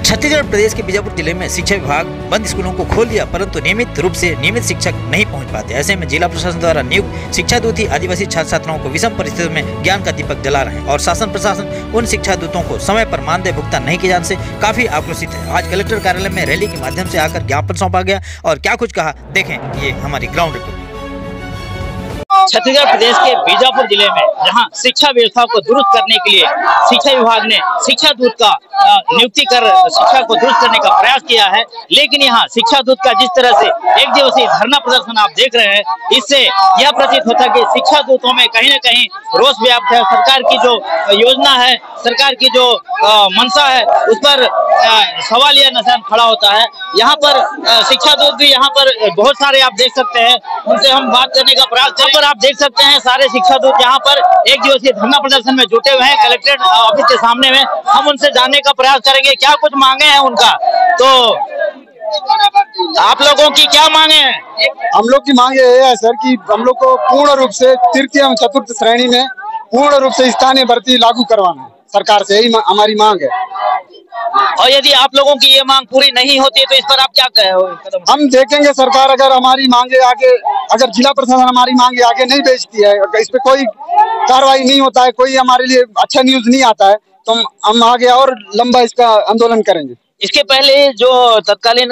छत्तीसगढ़ प्रदेश के बीजापुर जिले में शिक्षा विभाग बंद स्कूलों को खोल दिया, परंतु नियमित रूप से नियमित शिक्षक नहीं पहुंच पाते। ऐसे में जिला प्रशासन द्वारा नियुक्त शिक्षा दूत ही आदिवासी छात्र छात्राओं को विषम परिस्थितियों में ज्ञान का दीपक जला रहे हैं और शासन प्रशासन उन शिक्षा दूतों को समय पर मानदेय भुगतान नहीं किए जाने से काफी आक्रोशित है। आज कलेक्टर कार्यालय में रैली के माध्यम से आकर ज्ञापन सौंपा गया और क्या कुछ कहा, देखें ये हमारी ग्राउंड रिपोर्ट। छत्तीसगढ़ प्रदेश के बीजापुर जिले में जहां शिक्षा व्यवस्था को दुरुस्त करने के लिए शिक्षा विभाग ने शिक्षा दूत का नियुक्ति कर शिक्षा को दुरुस्त करने का प्रयास किया है, लेकिन यहां शिक्षा दूत का जिस तरह से एक दिवसीय धरना प्रदर्शन आप देख रहे हैं, इससे यह प्रतीत होता है कि शिक्षा दूतों में कहीं न कहीं रोष व्याप्त है। सरकार की जो योजना है, सरकार की जो मंशा है, उस पर सवाल या निशान खड़ा होता है। यहाँ पर शिक्षा दूत भी यहाँ पर बहुत सारे आप देख सकते हैं, उनसे हम बात करने का प्रयास पर आप देख सकते हैं सारे शिक्षा दूत यहाँ पर एक दिवसीय धरना प्रदर्शन में जुटे हुए हैं कलेक्ट्रेट ऑफिस के सामने में। हम उनसे जानने का प्रयास करेंगे क्या कुछ मांगे हैं उनका। तो आप लोगों की क्या मांगे हैं? हम लोग की मांगे ये है सर कि हम लोग को पूर्ण रूप से तृतीय एवं चतुर्थ श्रेणी में पूर्ण रूप से स्थानीय भर्ती लागू करवाना है सरकार से, यही हमारी मांग है। और यदि आप लोगों की ये मांग पूरी नहीं होती है तो इस पर आप क्या कहें? हम देखेंगे सरकार अगर हमारी मांगे आगे, अगर जिला प्रशासन हमारी मांगे आगे नहीं भेजती है, इस पे कोई कार्रवाई नहीं होता है, कोई हमारे लिए अच्छा न्यूज नहीं आता है, तो हम आगे और लंबा इसका आंदोलन करेंगे। इसके पहले जो तत्कालीन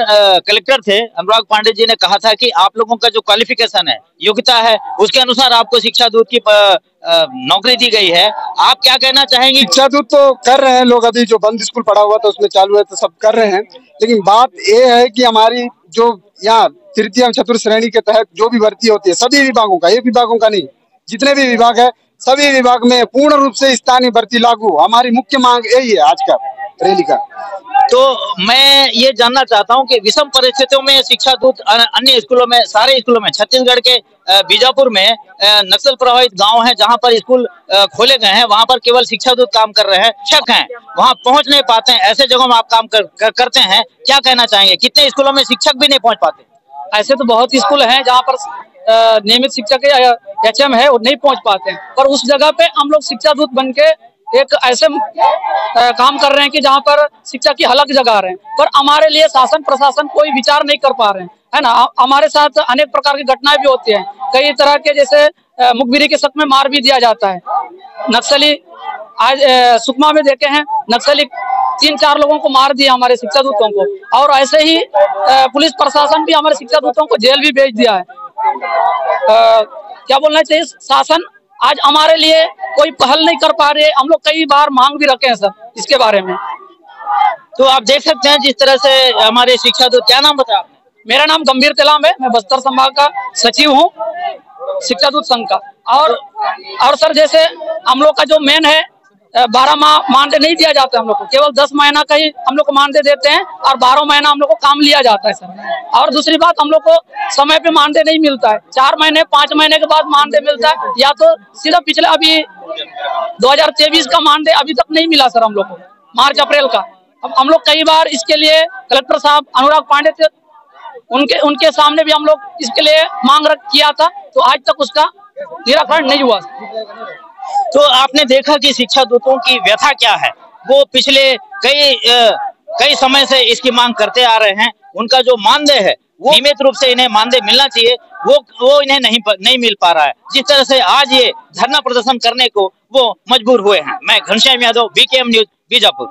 कलेक्टर थे अनुराग पांडे जी ने कहा था कि आप लोगों का जो क्वालिफिकेशन है, योग्यता है, उसके अनुसार आपको शिक्षा दूत की नौकरी दी गई है। आप क्या कहना चाहेंगे? शिक्षा दूत तो कर रहे हैं लोग, अभी जो बंद स्कूल पड़ा हुआ था उसमें चालू है तो सब कर रहे हैं, लेकिन बात ये है कि हमारी जो यहाँ तृतीय एवं चतुर्थ श्रेणी के तहत जो भी भर्ती होती है सभी विभागों का, एक विभागों का नहीं, जितने भी विभाग है सभी विभाग में पूर्ण रूप से स्थानीय भर्ती लागू, हमारी मुख्य मांग यही है आज का रैली का। तो मैं ये जानना चाहता हूँ कि विषम परिस्थितियों में शिक्षा दूत अन्य स्कूलों में, सारे स्कूलों में, छत्तीसगढ़ के बीजापुर में नक्सल प्रभावित गांव हैं जहां पर स्कूल खोले गए हैं, वहां पर केवल शिक्षा दूत काम कर रहे हैं, शिक्षक हैं वहां पहुंच नहीं पाते हैं। ऐसे जगहों में आप काम करते हैं, क्या कहना चाहेंगे? कितने स्कूलों में शिक्षक भी नहीं पहुंच पाते? ऐसे तो बहुत स्कूल हैं जहाँ पर नियमित शिक्षक या HM है वो नहीं पहुंच पाते हैं, पर उस जगह पे हम लोग शिक्षा दूत बन के एक ऐसे काम कर रहे हैं कि जहाँ पर शिक्षा की हलक जगा रहे हैं, पर हमारे लिए शासन प्रशासन कोई विचार नहीं कर पा रहे हैं, है ना। हमारे साथ अनेक प्रकार की घटनाएं भी होती हैं, कई तरह के, जैसे मुखबिरी के शक में मार भी दिया जाता है। नक्सली आज सुकमा में देखे हैं, नक्सली 3-4 लोगों को मार दिया हमारे शिक्षा दूतों को, और ऐसे ही पुलिस प्रशासन भी हमारे शिक्षा दूतों को जेल भी भेज दिया है। क्या बोलना चाहिए, शासन आज हमारे लिए कोई पहल नहीं कर पा रहे। हम लोग कई बार मांग भी रखे हैं सर इसके बारे में। तो आप देख सकते हैं जिस तरह से हमारे शिक्षा दूत, क्या नाम बताया? मेरा नाम गंभीर तेलाम है, मैं बस्तर संभाग का सचिव हूँ शिक्षा दूत संघ का। और सर जैसे हम लोग का जो मेन है 12 माह मानदेय नहीं दिया जाता है हम लोग को, केवल 10 महीना का ही हम लोग को मानदेय देते हैं और 12 महीना हम लोग को काम लिया जाता है सर। और दूसरी बात, हम लोग को समय पे मानदेय नहीं मिलता है, 4 महीने 5 महीने के बाद मानदेय मिलता है, या तो सीधा पिछले अभी 2023 का मानदेय अभी तक नहीं मिला सर हम लोग को, मार्च अप्रैल का। अब हम लोग कई बार इसके लिए कलेक्टर साहब अनुराग पांडे थे, उनके सामने भी हम लोग इसके लिए मांग किया था, तो आज तक उसका निराकरण नहीं हुआ। तो आपने देखा कि शिक्षा दूतों की व्यथा क्या है, वो पिछले कई समय से इसकी मांग करते आ रहे हैं। उनका जो मानदेय है वो नियमित रूप से इन्हें मानदेय मिलना चाहिए, वो इन्हें नहीं मिल पा रहा है। जिस तरह से आज ये धरना प्रदर्शन करने को वो मजबूर हुए हैं। मैं घनश्याम यादव, VKM न्यूज, बीजापुर।